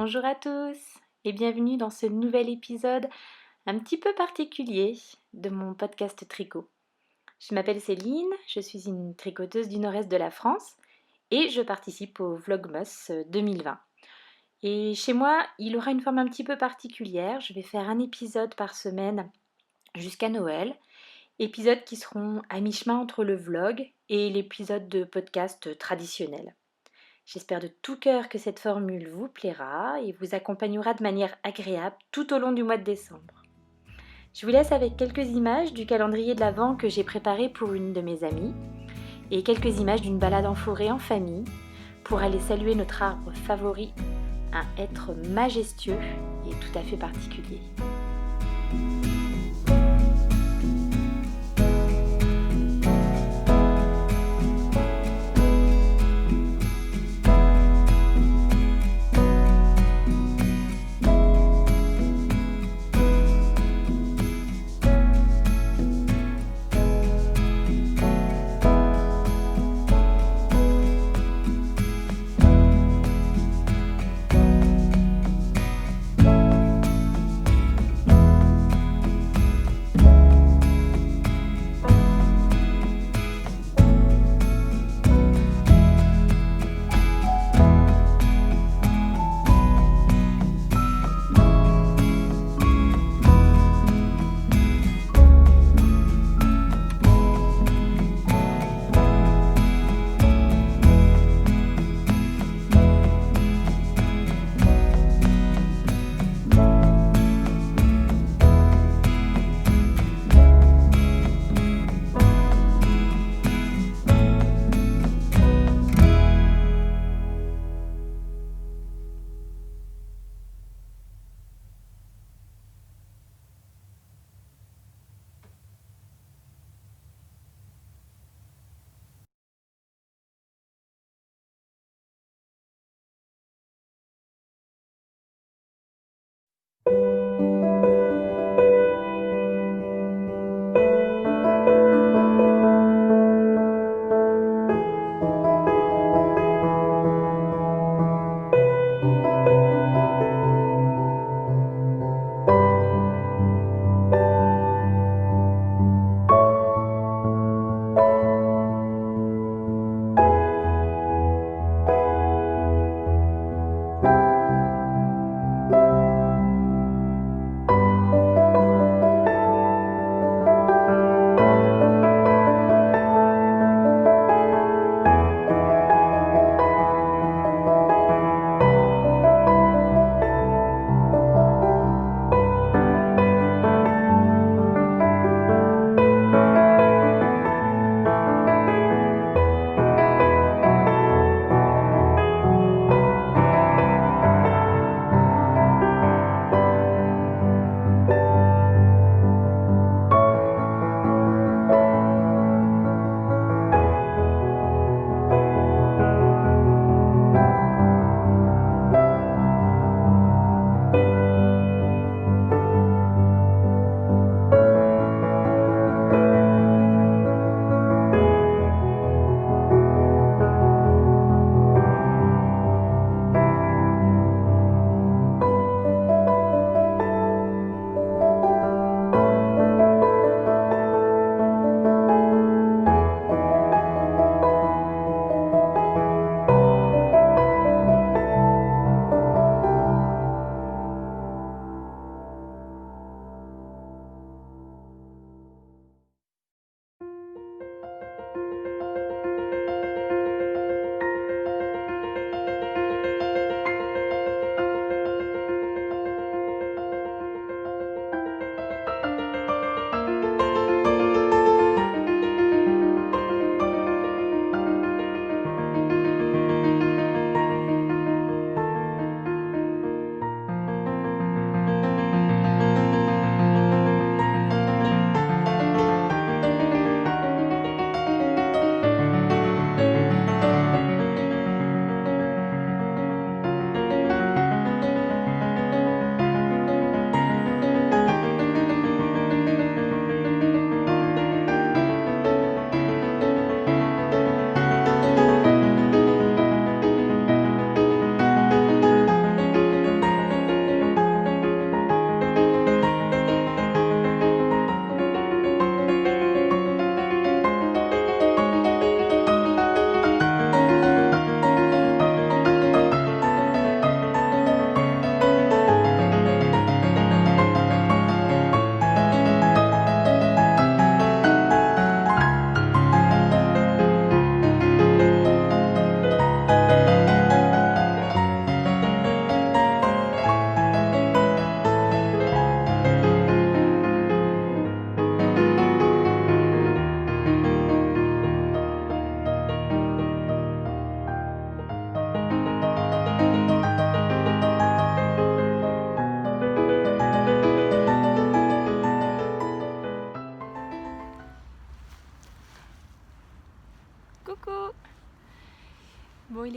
Bonjour à tous et bienvenue dans ce nouvel épisode un petit peu particulier de mon podcast tricot. Je m'appelle Céline, je suis une tricoteuse du nord-est de la France et je participe au Vlogmas 2020. Et chez moi, il aura une forme un petit peu particulière. Je vais faire un épisode par semaine jusqu'à Noël. Épisodes qui seront à mi-chemin entre le vlog et l'épisode de podcast traditionnel. J'espère de tout cœur que cette formule vous plaira et vous accompagnera de manière agréable tout au long du mois de décembre. Je vous laisse avec quelques images du calendrier de l'Avent que j'ai préparé pour une de mes amies et quelques images d'une balade en forêt en famille pour aller saluer notre arbre favori, un être majestueux et tout à fait particulier.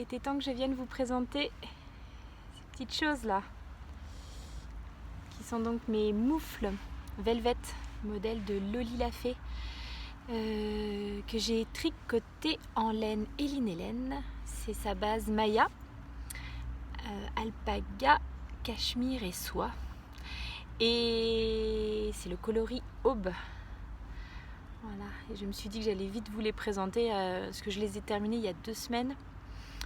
était temps que je vienne vous présenter ces petites choses là, qui sont donc mes moufles Velvet, modèle de Loli Lafay, que j'ai tricoté en laine Hélène. C'est sa base Maya, alpaga, cachemire et soie. Et c'est le coloris Aube. Voilà, et je me suis dit que j'allais vite vous les présenter, parce que je les ai terminés il y a 2 semaines.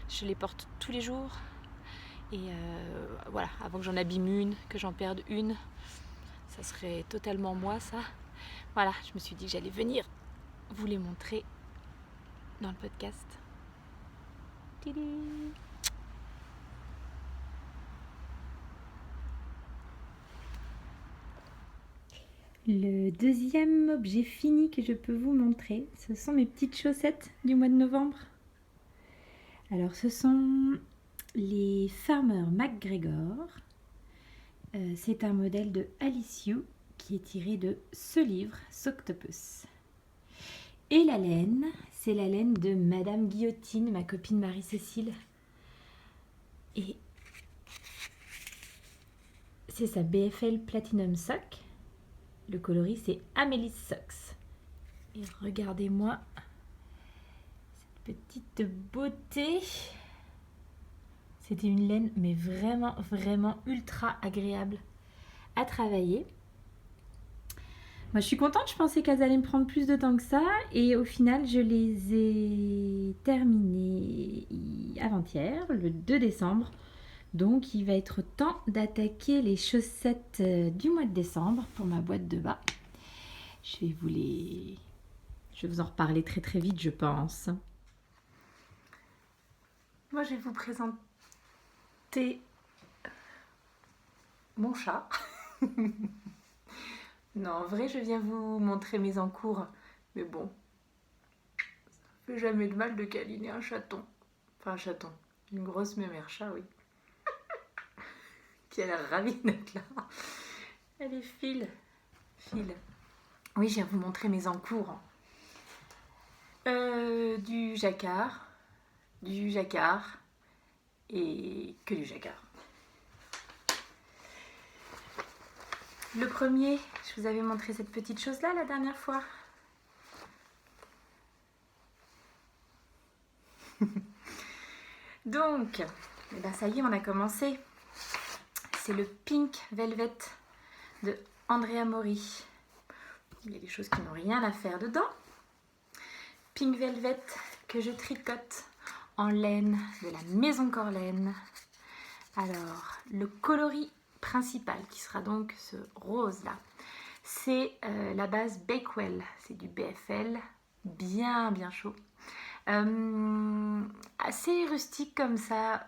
Je les porte tous les jours. Et voilà, avant que j'en abîme une, que j'en perde une, ça serait totalement moi ça. Voilà, je me suis dit que j'allais venir vous les montrer dans le podcast. Tadam! Le deuxième objet fini que je peux vous montrer, ce sont mes petites chaussettes du mois de novembre. Alors ce sont les Farmer McGregor. C'est un modèle de Alice You qui est tiré de ce livre, Soctopus. Et la laine, c'est la laine de Madame Guillotine, ma copine Marie-Cécile. Et c'est sa BFL Platinum Sock. Le coloris, c'est Amélie Socks. Et regardez-moi cette petite beauté. C'était une laine, mais vraiment, vraiment ultra agréable à travailler. Moi, je suis contente. Je pensais qu'elles allaient me prendre plus de temps que ça. Et au final, je les ai terminées avant-hier, le 2 décembre. Donc, il va être temps d'attaquer les chaussettes du mois de décembre pour ma boîte de bas. Je vais vous en reparler très très vite, je pense. Moi, je vais vous présenter mon chat. Non, en vrai, je viens vous montrer mes encours. Mais bon, ça fait jamais de mal de câliner un chaton. Enfin, un chaton. Une grosse mémère chat, oui. Qui a l'air ravie d'être là. Elle est file. Oui, je viens vous montrer mes encours. Du jacquard et que du jacquard. Le premier, je vous avais montré cette petite chose là la dernière fois. Donc, eh ben ça y est, on a commencé. C'est le Pink Velvet de Andrea Mori. Il y a des choses qui n'ont rien à faire dedans. Pink Velvet que je tricote en laine de la Maison Corlaine. Alors, le coloris principal qui sera donc ce rose là, c'est la base Bakewell, c'est du BFL, bien chaud, assez rustique comme ça,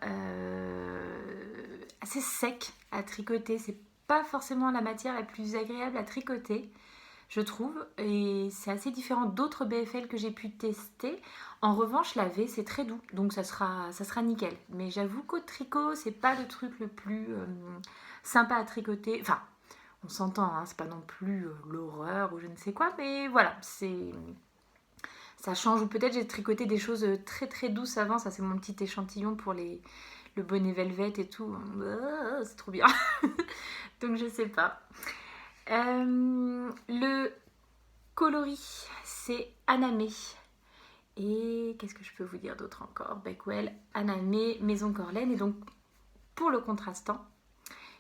assez sec à tricoter. C'est pas forcément la matière la plus agréable à tricoter, je trouve, et c'est assez différent d'autres BFL que j'ai pu tester. En revanche, laver, c'est très doux, donc ça sera nickel. Mais j'avoue qu'au tricot, c'est pas le truc le plus sympa à tricoter. Enfin, on s'entend, hein, c'est pas non plus l'horreur ou je ne sais quoi, mais voilà, ça change. Ou peut-être j'ai tricoté des choses très très douces avant. Ça, c'est mon petit échantillon pour le bonnet velvet et tout. C'est trop bien. Donc je sais pas. Le coloris, c'est Anamé. Et qu'est-ce que je peux vous dire d'autre encore? Bakewell, Anamé, Maison Corlaine. Et donc, pour le contrastant,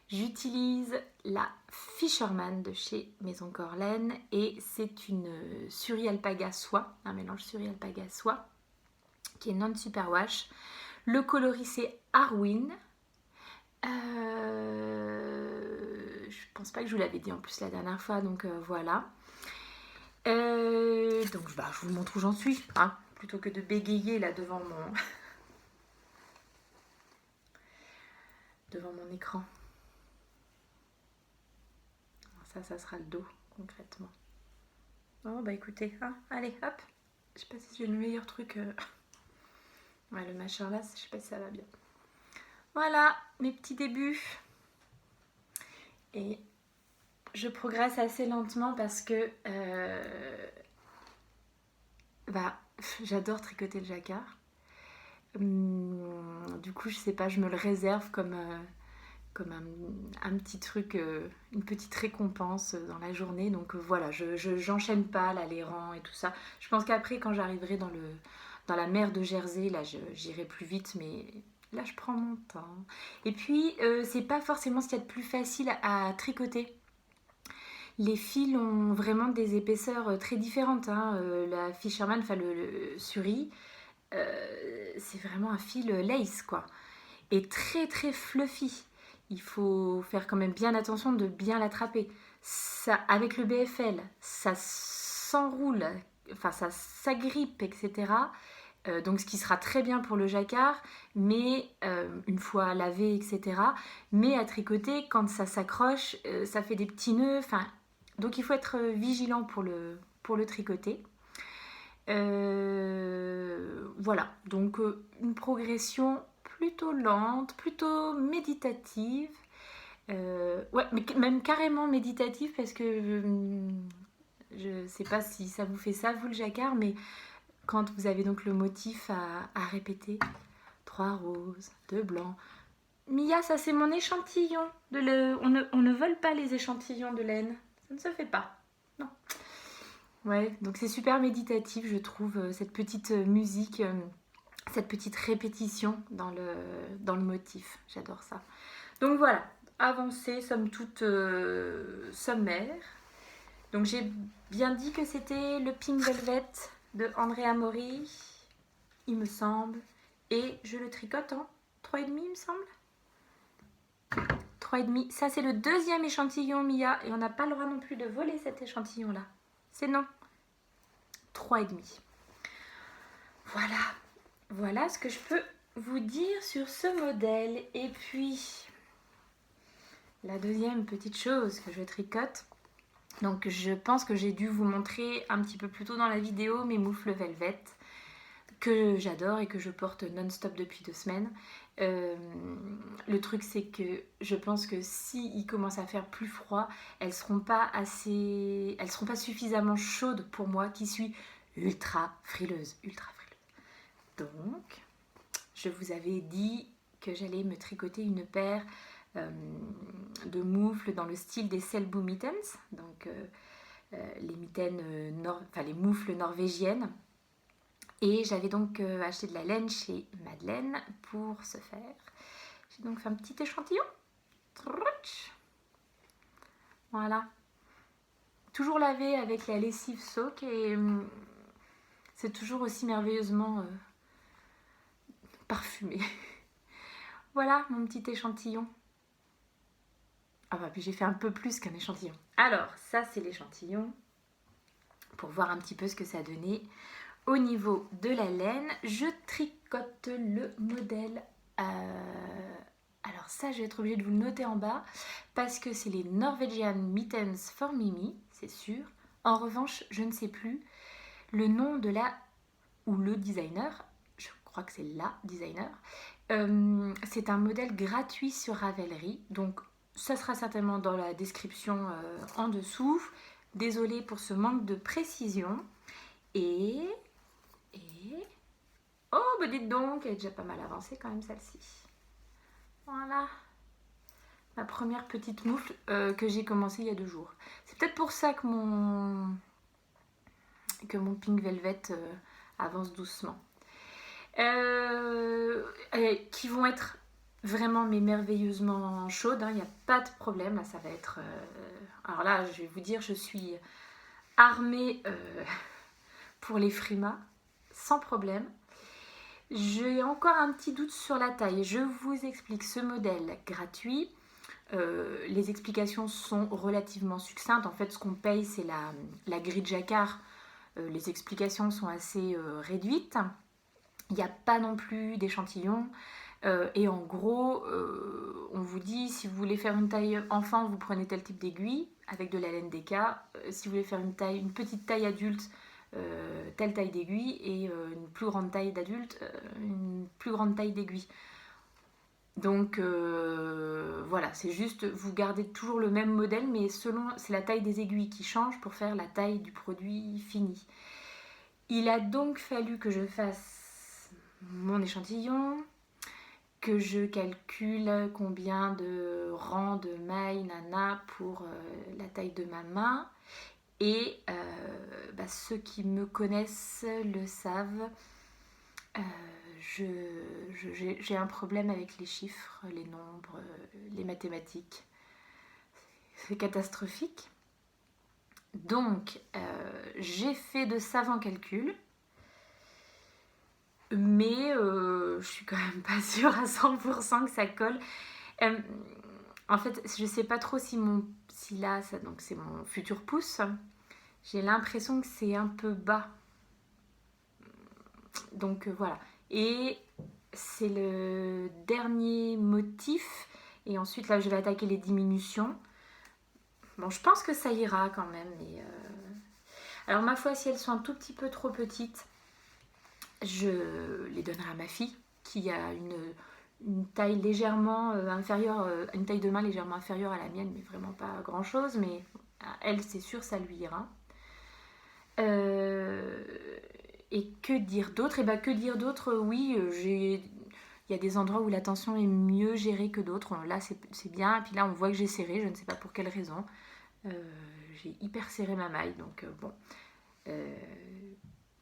j'utilise la Fisherman de chez Maison Corlaine. Et c'est une Suri Alpaga soie, un mélange Suri Alpaga soie, qui est non superwash. Le coloris, c'est Arwin. Je pense pas que je vous l'avais dit en plus la dernière fois, donc voilà. Donc je vous montre où j'en suis, hein, plutôt que de bégayer là devant mon écran. Alors ça sera le dos concrètement. Oh bah écoutez, hein, allez hop. Je sais pas si j'ai le meilleur truc. Ouais, le machin là, je sais pas si ça va bien. Voilà mes petits débuts. Et je progresse assez lentement parce que j'adore tricoter le jacquard. Du coup, je sais pas, je me le réserve comme un petit truc, une petite récompense dans la journée. Donc voilà, j'enchaîne pas là, les rangs et tout ça. Je pense qu'après, quand j'arriverai dans la mer de Jersey, là, j'irai plus vite, mais là, je prends mon temps. Et puis, c'est pas forcément ce qu'il y a de plus facile à tricoter. Les fils ont vraiment des épaisseurs très différentes, hein. La Fisherman, enfin le Suri, c'est vraiment un fil lace, quoi. Et très très fluffy. Il faut faire quand même bien attention de bien l'attraper. Ça, avec le BFL, ça s'enroule, enfin ça s'agrippe, etc. Donc ce qui sera très bien pour le jacquard, mais une fois lavé, etc. Mais à tricoter, quand ça s'accroche, ça fait des petits nœuds. Enfin, donc il faut être vigilant pour le tricoter. Voilà, donc une progression plutôt lente, plutôt méditative. Ouais, mais même carrément méditative parce que je sais pas si ça vous fait ça, vous le jacquard, mais quand vous avez donc le motif à répéter, 3 roses, 2 blancs. Mia, ça c'est mon échantillon. On ne vole pas les échantillons de laine. Ça ne se fait pas. Non. Ouais, donc c'est super méditatif, je trouve, cette petite musique, cette petite répétition dans le motif. J'adore ça. Donc voilà, avancée, somme toute sommaire. Donc j'ai bien dit que c'était le Pink Velvet de Andrea Mori, il me semble. Et je le tricote en 3,5, il me semble. 3,5. Ça, c'est le deuxième échantillon, Mia. Et on n'a pas le droit non plus de voler cet échantillon-là. C'est non. 3,5. Voilà. Voilà ce que je peux vous dire sur ce modèle. Et puis, la deuxième petite chose que je tricote. Donc, je pense que j'ai dû vous montrer un petit peu plus tôt dans la vidéo mes moufles velvet que j'adore et que je porte non-stop depuis 2 semaines. Le truc, c'est que je pense que si il commence à faire plus froid, elles seront pas suffisamment chaudes pour moi qui suis ultra frileuse. Donc, je vous avais dit que j'allais me tricoter une paire de moufles dans le style des Selbu Mittens, donc les mitaines, les moufles norvégiennes. Et j'avais donc acheté de la laine chez Madeleine pour ce faire. J'ai donc fait un petit échantillon. Voilà. Toujours lavé avec la lessive Soak et c'est toujours aussi merveilleusement parfumé. Voilà mon petit échantillon. Ah bah puis j'ai fait un peu plus qu'un échantillon. Alors ça c'est l'échantillon pour voir un petit peu ce que ça donnait. Au niveau de la laine, je tricote le modèle. Alors ça, je vais être obligée de vous le noter en bas parce que c'est les Norwegian Mittens for Mimi, c'est sûr. En revanche, je ne sais plus le nom de la ou le designer. Je crois que c'est la designer. C'est un modèle gratuit sur Ravelry, donc ça sera certainement dans la description en dessous. Désolée pour ce manque de précision. Et oh, bah dites donc, elle est déjà pas mal avancée quand même celle-ci. Voilà. Ma première petite moufle que j'ai commencé il y a 2 jours. C'est peut-être pour ça que mon Pink Velvet avance doucement. Qui vont être vraiment mais merveilleusement chaudes, il n'y a pas de problème. Là, ça va être... Alors là, je vais vous dire, je suis armée pour les frimas, sans problème. J'ai encore un petit doute sur la taille. Je vous explique ce modèle gratuit. Les explications sont relativement succinctes. En fait, ce qu'on paye, c'est la grille de jacquard. Les explications sont assez réduites. Il n'y a pas non plus d'échantillon. Et en gros, on vous dit, si vous voulez faire une taille enfant, vous prenez tel type d'aiguille avec de la laine DK. Si vous voulez faire une petite taille adulte, telle taille d'aiguille, et une plus grande taille d'adulte, une plus grande taille d'aiguille. Donc voilà, c'est juste, vous gardez toujours le même modèle, mais c'est la taille des aiguilles qui change pour faire la taille du produit fini. Il a donc fallu que je fasse mon échantillon, que je calcule combien de rangs de mailles nana pour la taille de ma main. Et ceux qui me connaissent le savent, j'ai un problème avec les chiffres, les nombres, les mathématiques. C'est catastrophique. Donc, j'ai fait de savants calculs, mais je suis quand même pas sûre à 100% que ça colle. En fait, je sais pas trop si là, donc c'est mon futur pouce. J'ai l'impression que c'est un peu bas. Donc voilà. Et c'est le dernier motif. Et ensuite, là, je vais attaquer les diminutions. Bon, je pense que ça ira quand même. Mais alors, ma foi, si elles sont un tout petit peu trop petites, je les donnerai à ma fille, qui a une taille légèrement inférieure, une taille de main légèrement inférieure à la mienne, mais vraiment pas grand-chose. Mais elle, c'est sûr, ça lui ira. Et que dire d'autre? Et bah que dire d'autre? Oui, il y a des endroits où la tension est mieux gérée que d'autres. Là, c'est bien. Et puis là, on voit que j'ai serré. Je ne sais pas pour quelle raison. J'ai hyper serré ma maille. Donc, bon.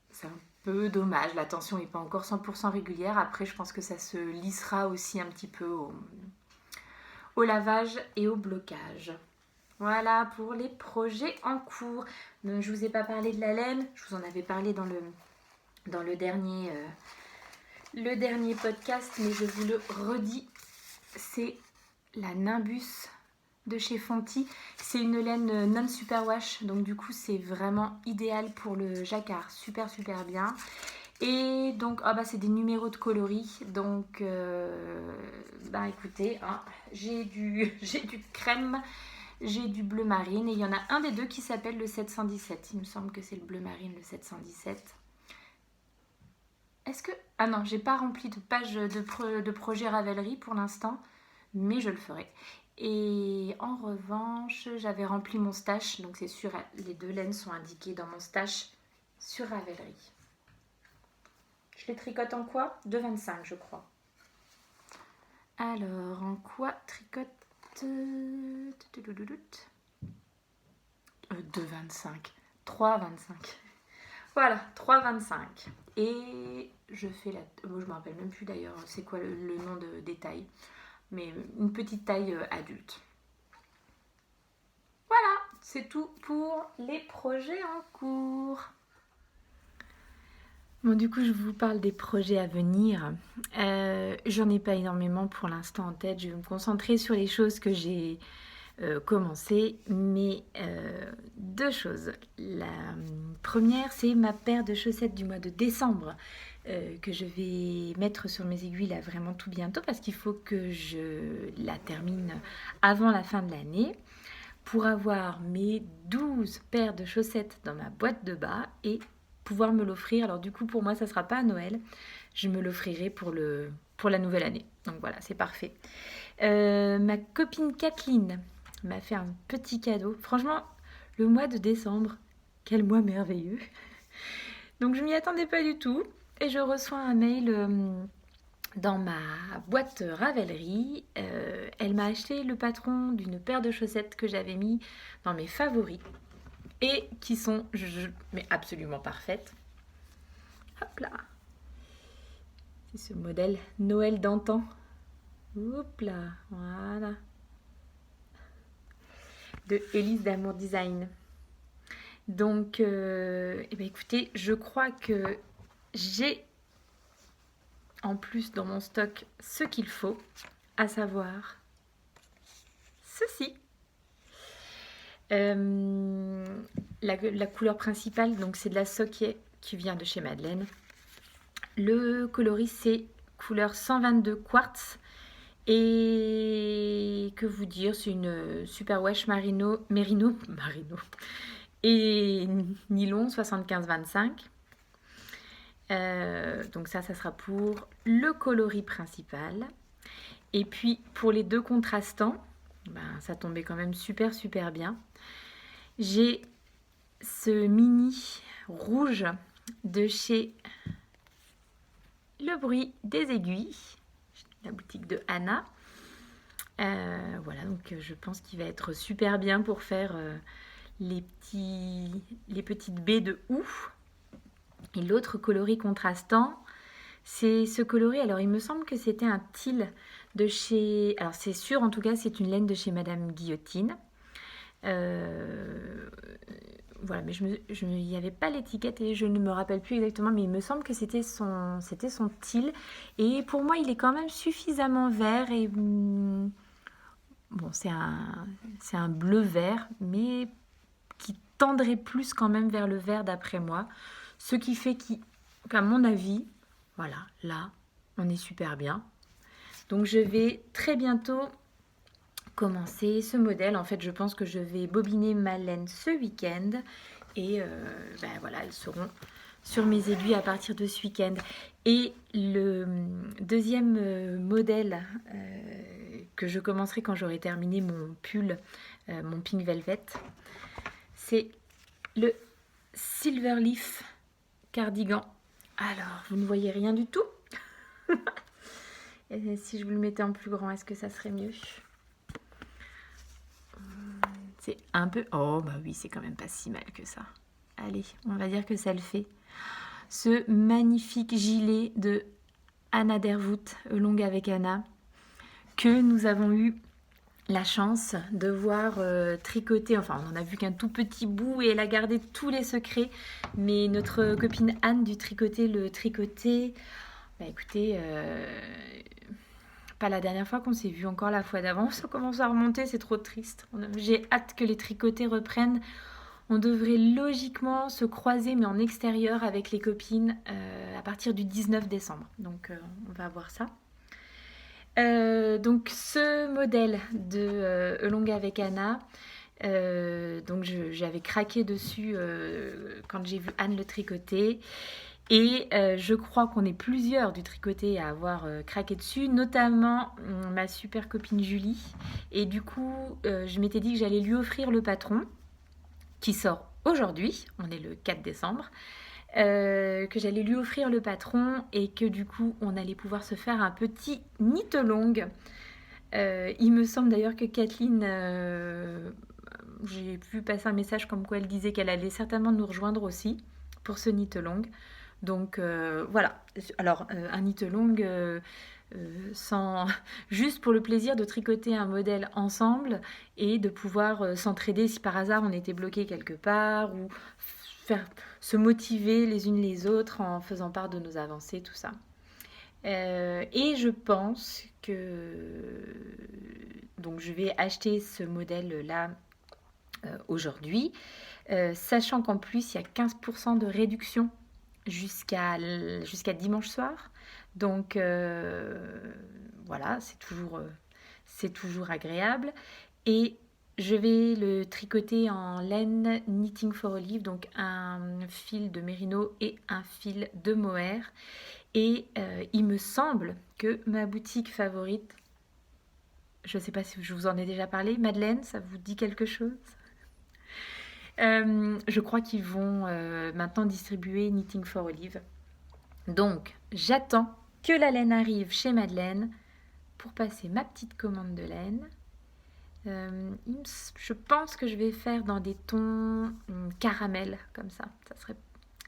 C'est un peu dommage. La tension n'est pas encore 100% régulière. Après, je pense que ça se lissera aussi un petit peu au lavage et au blocage. Voilà pour les projets en cours. Je ne vous ai pas parlé de la laine. Je vous en avais parlé dans le dernier podcast, mais je vous le redis, c'est la Nimbus de chez Fonty. C'est une laine non superwash, donc du coup c'est vraiment idéal pour le jacquard, super bien. Et donc c'est des numéros de coloris, donc écoutez, hein, j'ai du crème, j'ai du bleu marine, et il y en a un des deux qui s'appelle le 717. Il me semble que c'est le bleu marine, le 717. Est-ce que... Ah non, j'ai pas rempli de page de projet Ravelry pour l'instant, mais je le ferai. Et en revanche, j'avais rempli mon stash, donc c'est sûr, les deux laines sont indiquées dans mon stash sur Ravelry. Je les tricote en quoi? 2,25 je crois. Alors, en quoi tricote 2,25 3,25. Voilà, 3,25. Et je fais la... Bon, je me rappelle même plus d'ailleurs c'est quoi le nom de détail. Mais une petite taille adulte. Voilà, c'est tout pour les projets en cours. Bon, du coup, je vous parle des projets à venir. J'en ai pas énormément pour l'instant en tête. Je vais me concentrer sur les choses que j'ai commencé, mais deux choses. La première, c'est ma paire de chaussettes du mois de décembre que je vais mettre sur mes aiguilles là vraiment tout bientôt, parce qu'il faut que je la termine avant la fin de l'année pour avoir mes 12 paires de chaussettes dans ma boîte de bas et pouvoir me l'offrir. Alors du coup, pour moi, ça sera pas à Noël, je me l'offrirai pour la nouvelle année. Donc voilà, c'est parfait. Ma copine Kathleen m'a fait un petit cadeau. Franchement, le mois de décembre, quel mois merveilleux. Donc je m'y attendais pas du tout. Et je reçois un mail dans ma boîte Ravelry. Elle m'a acheté le patron d'une paire de chaussettes que j'avais mis dans mes favoris. Et qui sont mais absolument parfaites. Hop là. C'est ce modèle Noël d'antan. Hop là, voilà. De Élise d'Amour Design. Donc, écoutez, je crois que j'ai en plus dans mon stock ce qu'il faut, à savoir ceci. La couleur principale, donc c'est de la Socket qui vient de chez Madeleine. Le coloris, c'est couleur 122 quartz. Et que vous dire, c'est une superwash merino et nylon 75-25. Donc ça sera pour le coloris principal. Et puis pour les deux contrastants, ça tombait quand même super bien. J'ai ce mini rouge de chez le bruit des aiguilles, la boutique de Anna. Voilà, donc je pense qu'il va être super bien pour faire les petites baies de houx. Et l'autre coloris contrastant, c'est ce coloris. Alors il me semble que c'était un teal de chez... Alors c'est sûr, en tout cas, c'est une laine de chez Madame Guillotine. Voilà, mais il n'y avait pas l'étiquette et je ne me rappelle plus exactement, mais il me semble que c'était son teal. Et pour moi, il est quand même suffisamment vert et bon, c'est un bleu vert, mais qui tendrait plus quand même vers le vert d'après moi. Ce qui fait qu'à mon avis, voilà, là, on est super bien. Donc je vais très bientôt commencer ce modèle. En fait, je pense que je vais bobiner ma laine ce week-end et voilà, elles seront sur mes aiguilles à partir de ce week-end. Et le deuxième modèle que je commencerai quand j'aurai terminé mon pull, mon pink velvet, c'est le Silverleaf cardigan. Alors, vous ne voyez rien du tout. Et si je vous le mettais en plus grand, est-ce que ça serait mieux? C'est un peu... Oh, bah oui, c'est quand même pas si mal que ça. Allez, on va dire que ça le fait. Ce magnifique gilet de Anna Dervoet, Longue avec Anna, que nous avons eu la chance de voir tricoter. Enfin, on n'en a vu qu'un tout petit bout et elle a gardé tous les secrets. Mais notre copine Anne du Tricoter le tricoté, bah écoutez... pas la dernière fois qu'on s'est vu, encore la fois d'avant. Ça commence à remonter, c'est trop triste. J'ai hâte que les tricotés reprennent. On devrait logiquement se croiser, mais en extérieur avec les copines à partir du 19 décembre. Donc on va voir ça. Donc ce modèle de Longue avec Anna, donc j'avais craqué dessus quand j'ai vu Anne le tricoter. Et je crois qu'on est plusieurs du tricoté à avoir craqué dessus, notamment ma super copine Julie. Et du coup, je m'étais dit que j'allais lui offrir le patron, qui sort aujourd'hui, on est le 4 décembre, que j'allais lui offrir le patron et que du coup, on allait pouvoir se faire un petit knit-along. Il me semble d'ailleurs que Kathleen... j'ai pu passer un message comme quoi elle disait qu'elle allait certainement nous rejoindre aussi pour ce knit-along. Donc voilà, alors un knit-along sans juste pour le plaisir de tricoter un modèle ensemble et de pouvoir s'entraider si par hasard on était bloqué quelque part ou faire se motiver les unes les autres en faisant part de nos avancées, tout ça. Et je pense que donc je vais acheter ce modèle-là aujourd'hui, sachant qu'en plus il y a 15% de réduction jusqu'à dimanche soir. Donc voilà, c'est toujours agréable. Et je vais le tricoter en laine Knitting for Olive, donc un fil de mérino et un fil de mohair. Et il me semble que ma boutique favorite, je ne sais pas si je vous en ai déjà parlé, Madeleine, ça vous dit quelque chose? Je crois qu'ils vont maintenant distribuer Knitting for Olive. Donc, j'attends que la laine arrive chez Madeleine pour passer ma petite commande de laine. Je pense que je vais faire dans des tons caramel, comme ça. Ça serait...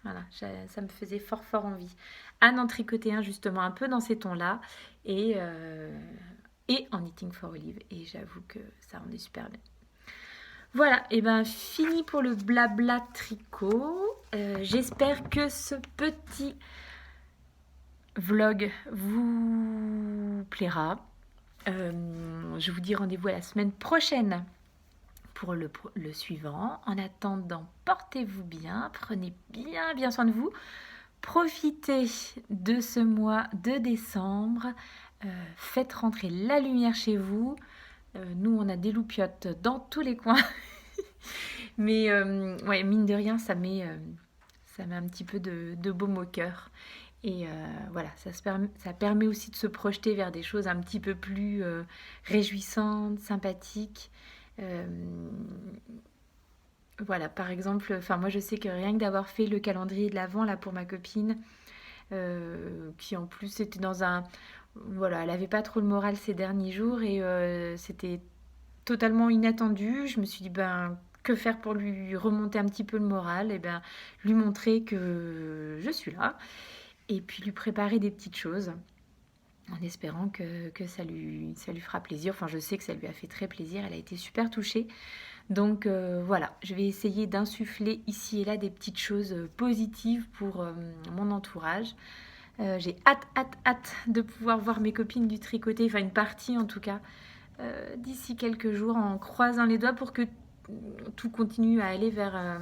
Voilà, ça me faisait fort envie. Anne en tricoter un justement un peu dans ces tons-là et en Knitting for Olive. Et j'avoue que ça rendait super bien. Voilà, et ben fini pour le blabla tricot. J'espère que ce petit vlog vous plaira. Je vous dis rendez-vous à la semaine prochaine pour le suivant. En attendant, portez-vous bien, prenez bien soin de vous. Profitez de ce mois de décembre. Faites rentrer la lumière chez vous. Nous, on a des loupiottes dans tous les coins. Mais ouais, mine de rien, ça met un petit peu de baume au cœur. Et voilà, ça permet aussi de se projeter vers des choses un petit peu plus réjouissantes, sympathiques. Voilà, par exemple, moi je sais que rien que d'avoir fait le calendrier de l'Avent là pour ma copine, qui en plus était dans un... Voilà, elle n'avait pas trop le moral ces derniers jours et c'était totalement inattendu. Je me suis dit, ben, que faire pour lui remonter un petit peu le moral? Et ben, lui montrer que je suis là et puis lui préparer des petites choses en espérant que ça lui fera plaisir. Enfin, je sais que ça lui a fait très plaisir. Elle a été super touchée. Donc voilà, je vais essayer d'insuffler ici et là des petites choses positives pour mon entourage. J'ai hâte de pouvoir voir mes copines du tricoter, enfin une partie en tout cas, d'ici quelques jours en croisant les doigts pour que tout continue à aller vers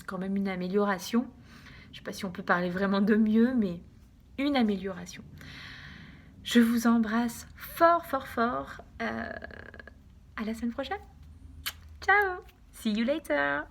quand même une amélioration. Je ne sais pas si on peut parler vraiment de mieux, mais une amélioration. Je vous embrasse fort, fort, fort. À la semaine prochaine. Ciao! See you later!